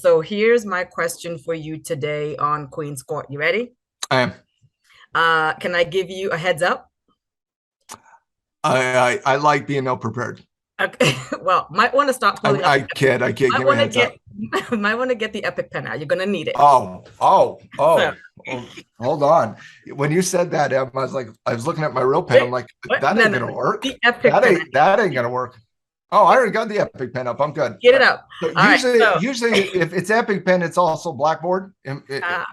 So here's my question for you today on Queen's Court. You ready? I am. Can I give you a heads up? I like being ill prepared. Okay. Well, might want to start I pulling out I the kid. I kid. might Give me a want to heads get up. might want to get the epic pen out. You're gonna need it. Oh, oh, So oh, oh. Hold on. When you said that, Em, I was looking at my real pen. I'm wait, like, what? that No, ain't no, gonna no. work. The epic pen. I need That ain't gonna work. Oh, I it. already got the Epic pen up. I'm good. Get it up. So All right. usually if it's Epic pen, it's also Blackboard. Uh,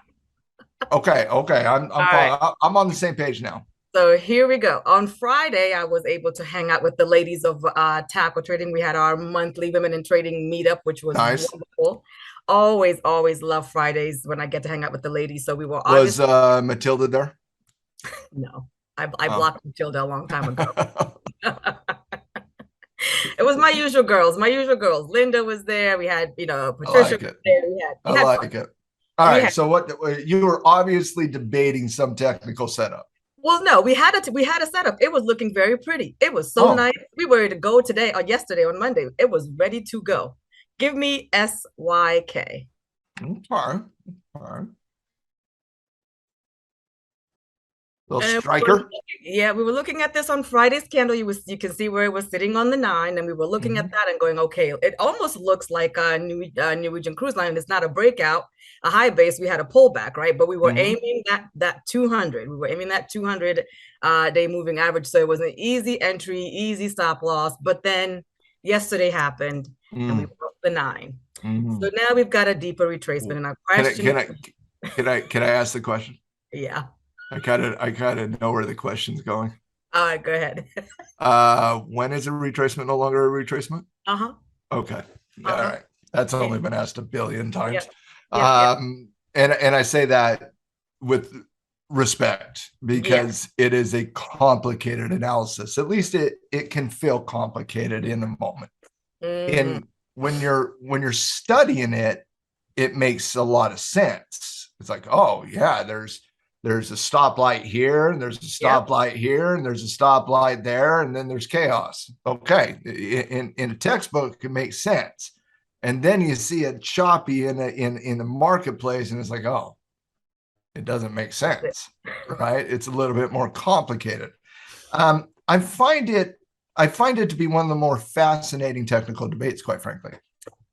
Okay, okay. I'm all right. following. I'm on the same page now. So here we go. On Friday, I was able to hang out with the ladies of tackle trading. We had our monthly women in trading meetup, which was Nice. wonderful. Always, always love Fridays when I get to hang out with the ladies. So we were Was obviously Matilda there? no, I Oh. blocked Matilda a long time ago. It was my usual girls, my usual girls. Linda was there. We had, I Patricia like was it. there. I We had fun. like it. All We right. had So what you were obviously debating some technical setup. well, no, we had a setup. It was looking very pretty. It was so Oh, nice. We were ready to go today or yesterday on Monday. It was ready to go. Give me SYK. fine. Fine. Little And striker. we were looking at this on Friday's candle. You can see where it was sitting on the nine, and we were looking at Mhm. that and going, okay, it almost looks like a Norwegian cruise line. It's not a breakout, a high base. We had a pullback, right? But we were Mhm. aiming that 200. We were aiming that 200 day moving average. So it was an easy entry, easy stop loss. But then yesterday happened, and we Mhm. broke the nine. So Mhm. now we've got a deeper retracement, and our Can I question, can I can I ask the question? yeah. I kind of know where the question's going. All right, go ahead. When is a retracement no longer a retracement? Uh-huh. Okay. All Uh-huh. right. That's Yeah. only been asked a billion times. Yep. Yep. Yep. And I say that with respect Yes. because it is a complicated analysis. At least it can feel complicated in the moment. Hmm. And when you're studying it, it makes a lot of sense. It's like, oh yeah, there's a stoplight here, and there's a Yep. stoplight here, and there's a stoplight there, and then there's chaos. Okay, in a textbook, it makes sense, and then you see it choppy in the marketplace, and it's like, oh, it doesn't make That's it. sense, right? It's a little bit more complicated. I find it to be one of the more fascinating technical debates, quite frankly.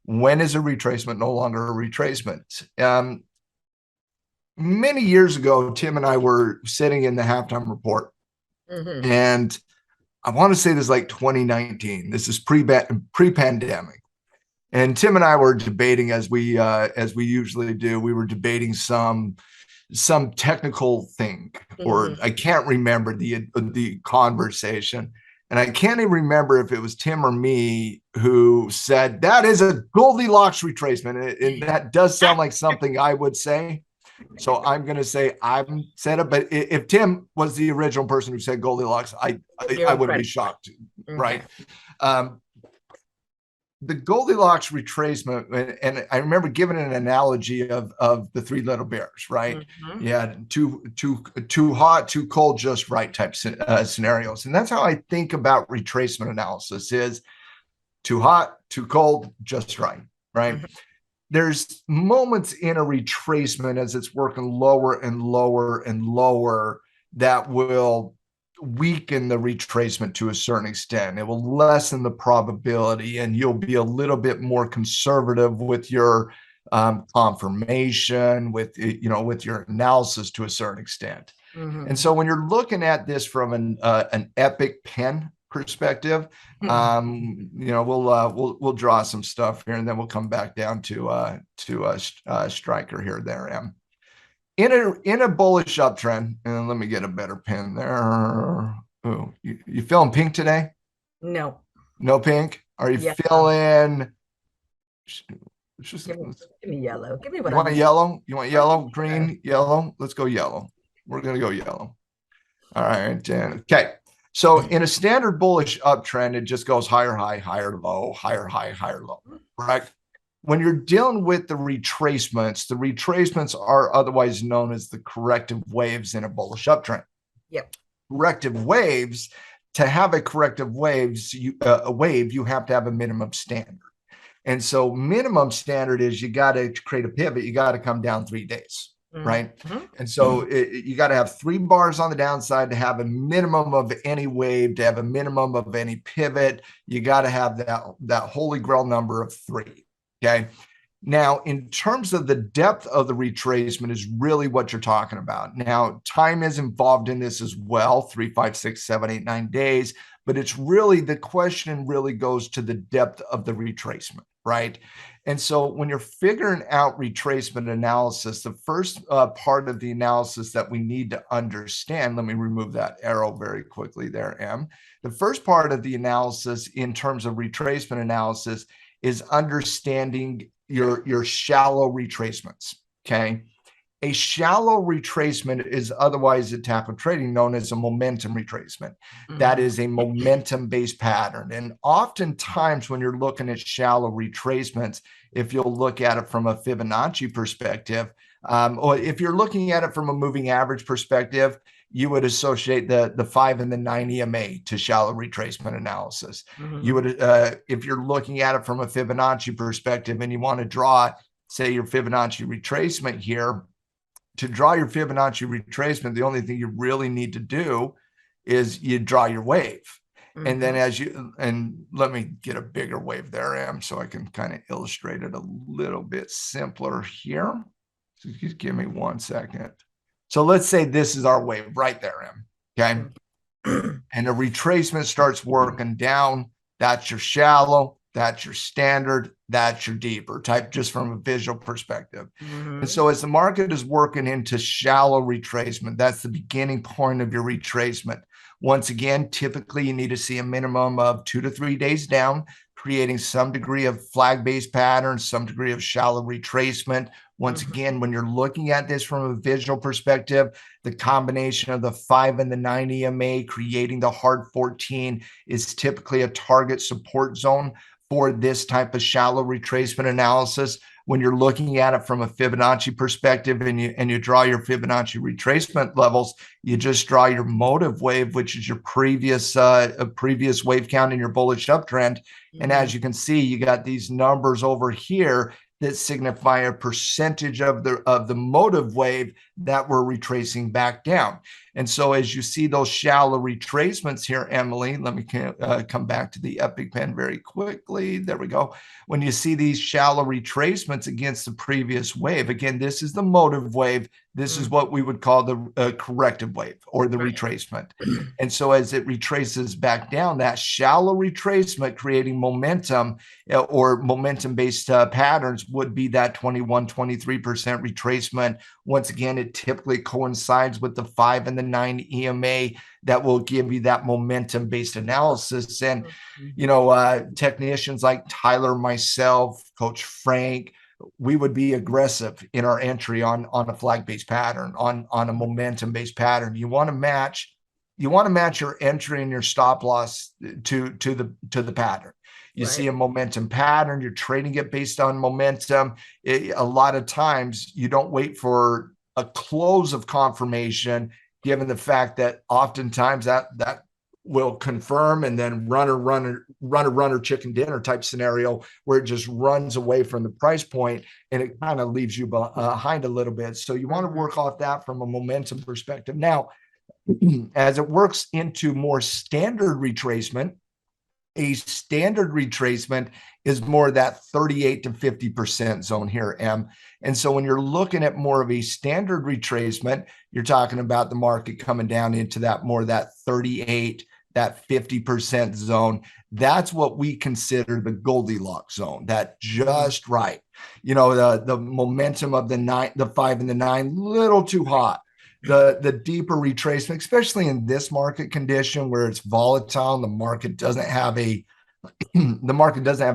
When is a retracement no longer a retracement? Many years ago, Tim and I were sitting in the halftime report, Hmm. and I want to say this is like 2019. This is pre-pandemic, and Tim and I were debating as we usually do. We were debating some technical thing, or Hmm. I can't remember the conversation, and I can't even remember if it was Tim or me who said that is a Goldilocks retracement, and that does sound like something I would say. So I'm going to say I'm set up. But if Tim was the original person who said Goldilocks, You're I wouldn't be incredible. shocked, Okay. right? Um, the Goldilocks retracement, and I remember giving an analogy of the three little bears, right? Hmm. Yeah, too hot, too cold, just right type scenarios, and that's how I think about retracement analysis: is too hot, too cold, just right, right? Hmm. There's moments in a retracement as it's working lower and lower and lower that will weaken the retracement to a certain extent. It will lessen the probability, and you'll be a little bit more conservative with your confirmation, with your analysis to a certain extent. And Hmm. so when you're looking at this from an epic pen perspective, we'll draw some stuff here, and then we'll come back down to striker here. There, Em. In a bullish uptrend, and let me get a better pen there. Oh, you feeling pink today? No. No pink? Are you Yes. feeling? Just, Give me, give me yellow. Give me what you I want need. yellow? You want Oh, yellow, yeah. green, yellow? Let's go yellow. We're gonna go yellow. All right, and okay. So in a standard bullish uptrend, it just goes higher, high, higher, low, higher, high, higher, low. Right? When you're dealing with the retracements are otherwise known as the corrective waves in a bullish uptrend. Yep. Corrective waves, to have a corrective a wave, you have to have a minimum standard. And so minimum standard is you got to create a pivot, you got to come down 3 days, right? Mm-hmm. And so you got to have 3 bars on the downside to have a minimum of any wave, to have a minimum of any pivot. You got to have that holy grail number of 3. Okay. Now, in terms of the depth of the retracement is really what you're talking about. Now, time is involved in this as well, 3, 5, 6, 7, 8, 9 days, but it's really, the question really goes to the depth of the retracement, right? And so when you're figuring out retracement analysis, the first part of the analysis that we need to understand, let me remove that arrow very quickly there, Em. The first part of the analysis in terms of retracement analysis is understanding your shallow retracements. Okay. A shallow retracement is otherwise a type of trading known as a momentum retracement. That Mm-hmm. is a momentum based pattern. And oftentimes, when you're looking at shallow retracements, if you'll look at it from a Fibonacci perspective, or if you're looking at it from a moving average perspective, you would associate the 5 and the 9 EMA to shallow retracement analysis. You Mm-hmm. would, if you're looking at it from a Fibonacci perspective and you want to draw, say, your Fibonacci retracement here, to draw your Fibonacci retracement, the only thing you really need to do is you draw your wave. And then and let me get a bigger wave there, Em, so I can kind of illustrate it a little bit simpler here. So just give me 1 second. So let's say this is our wave right there, Em. Okay. And the retracement starts working down. That's your shallow, that's your standard, that's your deeper type, just from a visual perspective. Mm-hmm. And so as the market is working into shallow retracement, that's the beginning point of your retracement. Once again, typically you need to see a minimum of 2 to 3 days down, creating some degree of flag-based pattern, some degree of shallow retracement. Once again, when you're looking at this from a visual perspective, the combination of the 5 and the 9 EMA creating the hard 14 is typically a target support zone for this type of shallow retracement analysis. When you're looking at it from a Fibonacci perspective and you draw your Fibonacci retracement levels, you just draw your motive wave, which is your previous wave count in your bullish uptrend. And as you can see, you got these numbers over here that signify a percentage of the motive wave that we're retracing back down. And so as you see those shallow retracements here, Emily, let me come back to the epic pen very quickly. There we go. When you see these shallow retracements against the previous wave, again, this is the motive wave. This is what we would call the corrective wave or the retracement. And so as it retraces back down, that shallow retracement creating momentum or momentum-based patterns would be that 21, 23% retracement. Once again, it typically coincides with the 5 and the 9 EMA that will give you that momentum-based analysis. And, technicians like Tyler, myself, Coach Frank, we would be aggressive in our entry on a flag-based pattern, on a momentum-based pattern. You want to match your entry and your stop loss to the pattern. You see a momentum pattern, you're trading it based on momentum. A lot of times you don't wait for a close of confirmation, given the fact that oftentimes that will confirm and then runner chicken dinner type scenario where it just runs away from the price point and it kind of leaves you behind a little bit. So you want to work off that from a momentum perspective. Now, as it works into more standard retracement, a standard retracement is more that 38 to 50% zone here, Em. And so when you're looking at more of a standard retracement, you're talking about the market coming down into that 38, that 50% zone. That's what we consider the Goldilocks zone, that just right. The momentum of the 5 and the 9, little too hot. The deeper retracement, especially in this market condition where it's volatile and the market doesn't have a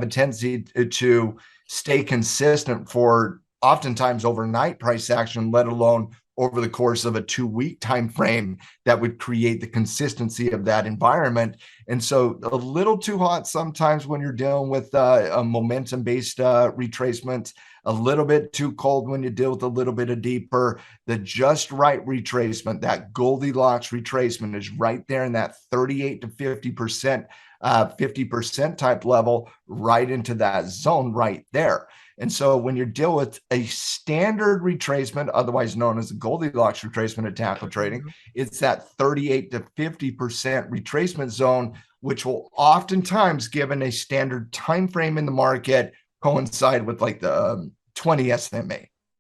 tendency to stay consistent for oftentimes overnight price action, let alone over the course of a 2-week time frame that would create the consistency of that environment. And so a little too hot sometimes when you're dealing with a momentum-based retracement, a little bit too cold when you deal with a little bit of deeper. The just right retracement, that Goldilocks retracement, is right there in that 38 to 50% 50% type level right into that zone right there. And so when you deal with a standard retracement, otherwise known as the Goldilocks retracement at tackle trading, it's that 38 to 50% retracement zone, which will oftentimes, given a standard time frame in the market, coincide with like the 20 SMA.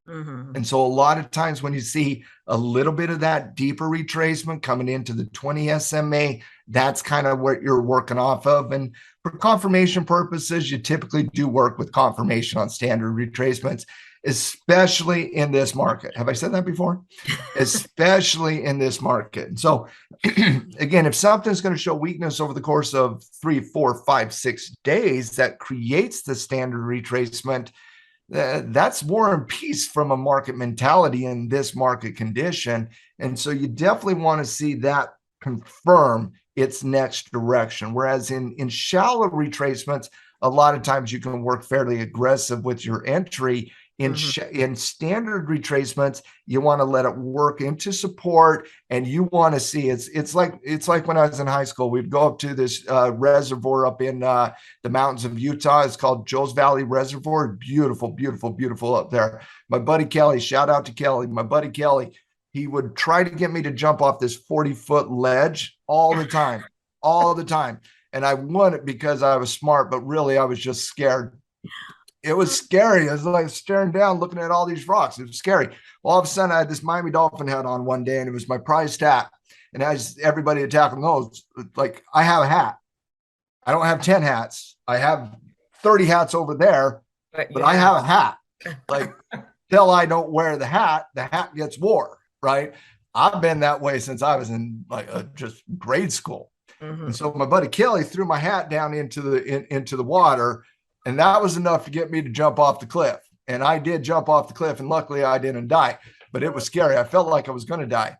Mm-hmm. And so a lot of times when you see a little bit of that deeper retracement coming into the 20 SMA, that's kind of what you're working off of. And for confirmation purposes, you typically do work with confirmation on standard retracements, especially in this market. Have I said that before? Especially in this market. And so again, if something's going to show weakness over the course of 3, 4, 5, 6 days, that creates the standard retracement. That's war and peace from a market mentality in this market condition. And so you definitely want to see that confirm its next direction. Whereas in shallow retracements, a lot of times you can work fairly aggressive with your entry. In standard retracements, you want to let it work into support, and you want to see it's like when I was in high school, we'd go up to this reservoir up in the mountains of Utah. It's called Joe's Valley Reservoir. Beautiful, beautiful, beautiful up there. My buddy Kelly, shout out to Kelly. My buddy Kelly, he would try to get me to jump off this 40-foot ledge all the time, all the time. And I won it because I was smart, but really I was just scared. It was scary. I was like staring down, looking at all these rocks. It was scary. Well, all of a sudden, I had this Miami Dolphin hat on one day, and it was my prized hat. And as everybody at Tackle knows, like I have a hat. I don't have 10 hats. I have 30 hats over there, but I have a hat. Like, till I don't wear the hat gets wore, right? I've been that way since I was in like just grade school. And so my buddy Kelly threw my hat down into the water. And that was enough to get me to jump off the cliff. And I did jump off the cliff, and luckily I didn't die. But it was scary. I felt like I was going to die.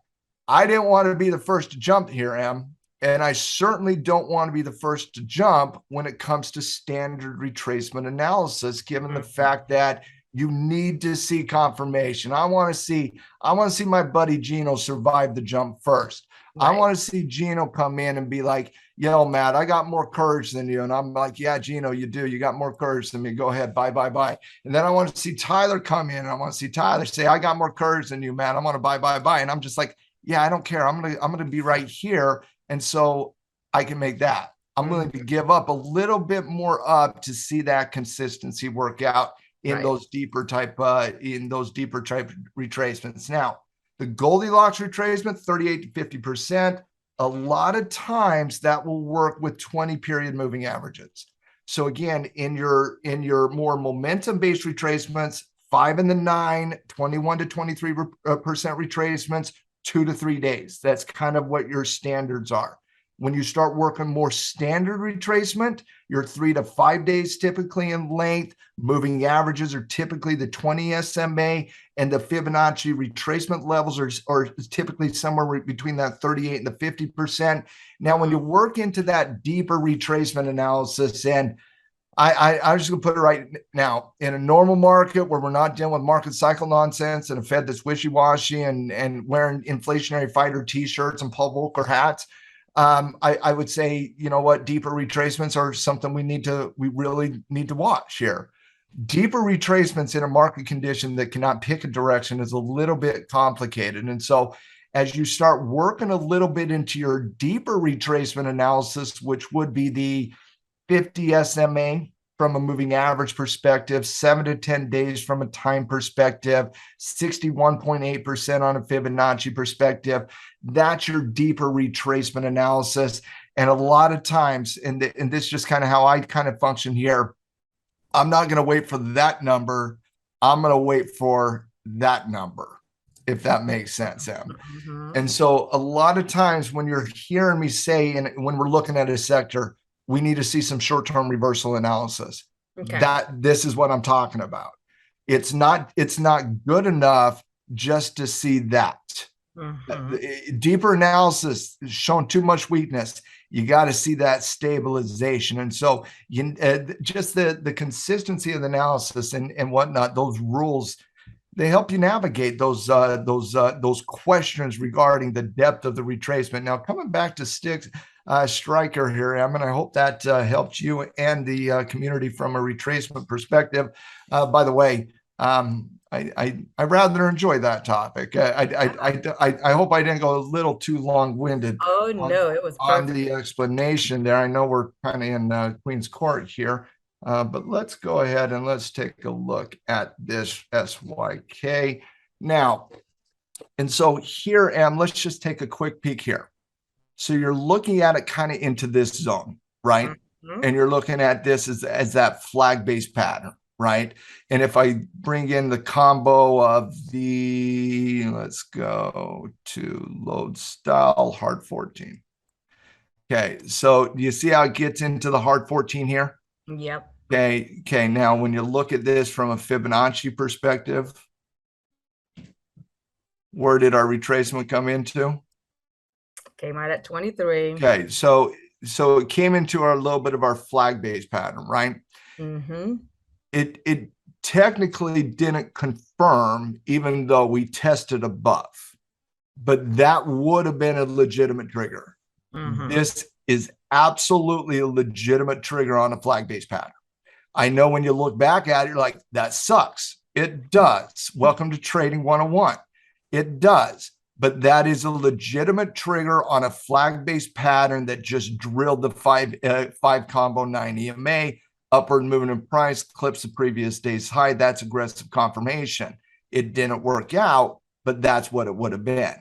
I didn't want to be the first to jump here, Em. And I certainly don't want to be the first to jump when it comes to standard retracement analysis, given the fact that you need to see confirmation. I want to see my buddy Gino survive the jump first. Right. I want to see Gino come in and be like, yo, Matt, I got more courage than you. And I'm like, yeah, Gino, you do. You got more courage than me. Go ahead. Bye, bye, bye. And then I want to see Tyler come in, and I want to see Tyler say, I got more courage than you, Matt. I want to bye, bye, bye. And I'm just like, yeah, I don't care. I'm going to be right here. And so I can make that. I'm willing to give up a little bit more up to see that consistency work out in those deeper type retracements. Now, the Goldilocks retracement, 38 to 50%. A lot of times that will work with 20 period moving averages. So again, in your more momentum-based retracements, 5 and the 9, 21 to 23% retracements, 2 to 3 days. That's kind of what your standards are. When you start working more standard retracement, you're 3 to 5 days typically in length. Moving averages are typically the 20 SMA, and the Fibonacci retracement levels are typically somewhere between that 38 and the 50%. Now, when you work into that deeper retracement analysis, and I'm just going to put it right now, in a normal market where we're not dealing with market cycle nonsense and a Fed that's wishy-washy and wearing inflationary fighter T-shirts and Paul Volcker hats, I would say, you know what, deeper retracements are something we really need to watch here. Deeper retracements in a market condition that cannot pick a direction is a little bit complicated. And so as you start working a little bit into your deeper retracement analysis, which would be the 50 SMA from a moving average perspective, 7 to 10 days from a time perspective, 61.8% on a Fibonacci perspective, that's your deeper retracement analysis. And a lot of times, and this is just kind of how I kind of function here, I'm not going to wait for that number. I'm going to wait for that number, if that makes sense, Em. And so a lot of times when you're hearing me say, and when we're looking at a sector, we need to see some short-term reversal analysis. That this is what I'm talking about. It's not good enough just to see that. Deeper analysis is showing too much weakness. You got to see that stabilization. And so just the consistency of the analysis and whatnot, those rules, they help you navigate those questions regarding the depth of the retracement. Now, coming back to sticks, striker here, Em, and I hope that helped you and the community from a retracement perspective. By the way, I rather enjoy that topic. I hope I didn't go a little too long-winded Oh on no, it was on perfect. the explanation there. I know we're kind of in Queen's Court here, but let's go ahead and let's take a look at this SYK now. And so here, Em, let's just take a quick peek here. So you're looking at it kind of into this zone, right? Mhm. And you're looking at this as that flag-based pattern, right? And if I bring in the combo of the, let's go to load style hard 14. Okay, so do you see how it gets into the hard 14 here? Yep. Okay. Now, when you look at this from a Fibonacci perspective, where did our retracement come into? Came out at 23. Okay, so it came into our little bit of our flag-based pattern, right? Mm-hmm. It technically didn't confirm, even though we tested above, but that would have been a legitimate trigger. Mm-hmm. This is absolutely a legitimate trigger on a flag-based pattern. I know when you look back at it, you're like, that sucks. It does. Welcome to Trading 101. It does. But that is a legitimate trigger on a flag-based pattern that just drilled the five combo 9 EMA, upward movement in price, clips the previous day's high. That's aggressive confirmation. It didn't work out, but that's what it would have been.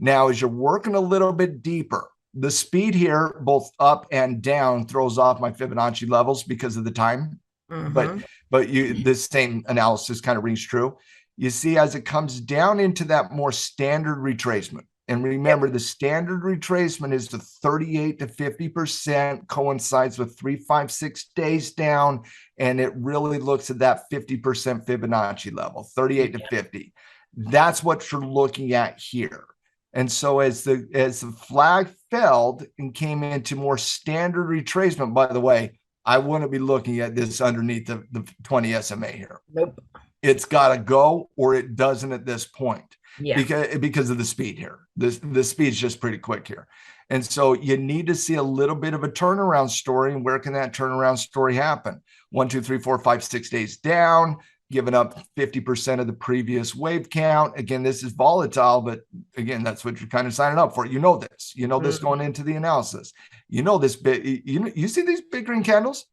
Now, as you're working a little bit deeper, the speed here, both up and down, throws off my Fibonacci levels because of the time. Mm-hmm. But this same analysis kind of rings true. You see, as it comes down into that more standard retracement, and remember, Yep. the standard retracement is the 38 to 50% coincides with 356 days down, and it really looks at that 50% Fibonacci level, 38 to 50. That's what you're looking at here. And so as the flag fell and came into more standard retracement, by the way, I wouldn't be looking at this underneath the 20 SMA here. Nope. It's got to go or it doesn't at this point Yeah. because of the speed here. The speed's just pretty quick here. And so you need to see a little bit of a turnaround story. And where can that turnaround story happen? 1, 2, 3, 4, 5, 6 days down, giving up 50% of the previous wave count. Again, this is volatile, but again, that's what you're kind of signing up for. You know this. You know this going into the analysis. You know this bit. You see these big green candles?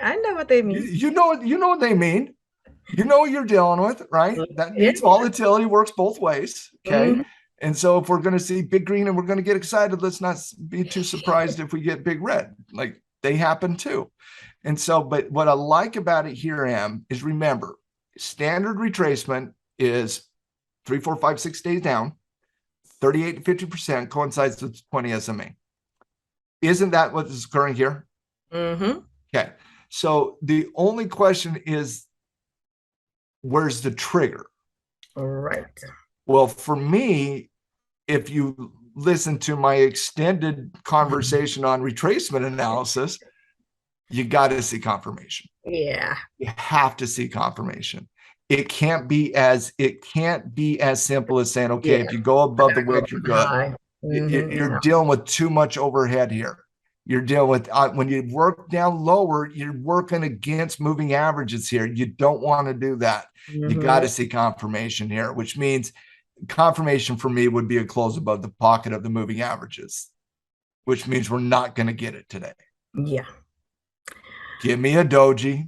I know what they mean. You know what they mean. You know what you're dealing with, right? That Yeah. means volatility works both ways. Okay. Mm-hmm. And so if we're going to see big green and we're going to get excited, let's not be too surprised if we get big red. Like they happen too. And so, but what I like about it here, Em, is remember, standard retracement is 3, 4, 5, 6 days down, 38 to 50% coincides with 20 SMA. Isn't that what is occurring here? Mm-hmm. Okay. So the only question is, where's the trigger? Right. Well, for me, if you listen to my extended conversation on retracement analysis, you got to see confirmation. Yeah. You have to see confirmation. It can't be as simple as saying, okay, if you go above the wick, you're good. You're dealing with too much overhead here. You're dealing with when you work down lower, you're working against moving averages here. You don't want to do that. You got to see confirmation here, which means confirmation for me would be a close above the pocket of the moving averages, which means we're not going to get it today. Yeah. Give me a doji.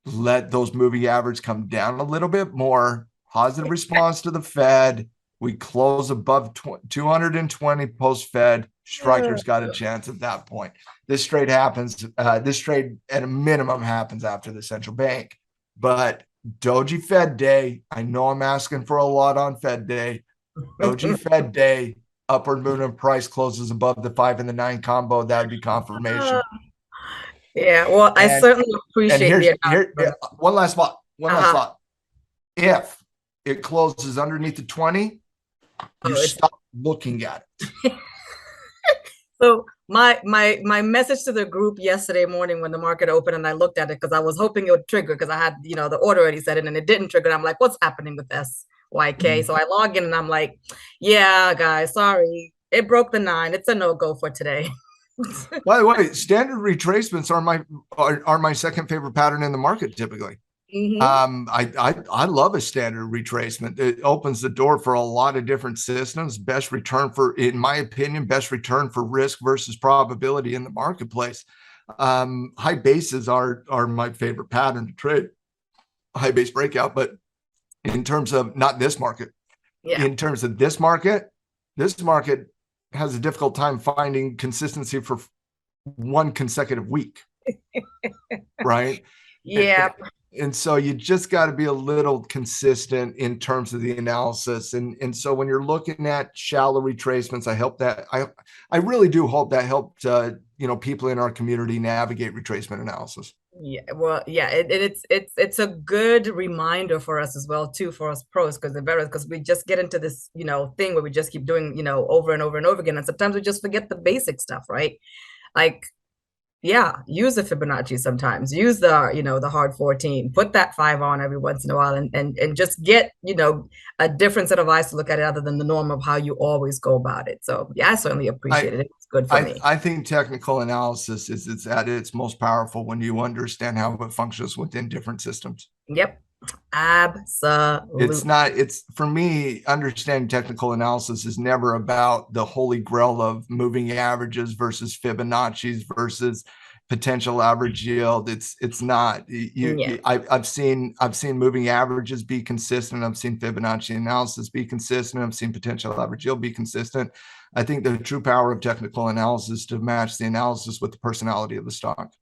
Let those moving averages come down a little bit more. Positive response to the Fed. We close above 220 post Fed. Striker's got a chance at that point. This trade happens. This trade at a minimum happens after the central bank. But Doji Fed day. I know I'm asking for a lot on Fed day. Doji Fed day. Upward movement price closes above the 5 and the 9 combo. That would be confirmation. Yeah. Well, I certainly And appreciate here's the one last thought. One last thought. If it closes underneath the 20, you stop looking at it. So my message to the group yesterday morning when the market opened and I looked at it because I was hoping it would trigger because I had the order already set in and it didn't trigger. And I'm like, what's happening with SYK? So I log in and I'm like, yeah, guys, sorry, it broke the 9. It's a no-go for today. By the way, standard retracements are my second favorite pattern in the market typically. Hmm. I love a standard retracement. It opens the door for a lot of different systems. Best return for, in my opinion, best return for risk versus probability in the marketplace. High bases are my favorite pattern to trade. High base breakout, but in terms of not this market, Yeah. in terms of this market has a difficult time finding consistency for one consecutive week, right? Yeah. And so you just got to be a little consistent in terms of the analysis. And so when you're looking at shallow retracements, I really do hope that helped people in our community navigate retracement analysis. Yeah, well, yeah, it's a good reminder for us as well too, for us pros, because we just get into this thing where we just keep doing over and over and over again, and sometimes we just forget the basic stuff, right? Like, yeah, use the Fibonacci sometimes, use the hard 14, put that 5 on every once in a while, and just get a different set of eyes to look at it other than the norm of how you always go about it. So yeah, I certainly appreciate I it. It's good for I me. I think technical analysis is it's at its most powerful when you understand how it functions within different systems. Yep, It's absolutely. not, it's for me, understanding technical analysis is never about the holy grail of moving averages versus Fibonacci's versus potential average yield. It's not. Yeah. I've seen moving averages be consistent. I've seen Fibonacci analysis be consistent. I've seen potential average yield be consistent. I think the true power of technical analysis is to match the analysis with the personality of the stock.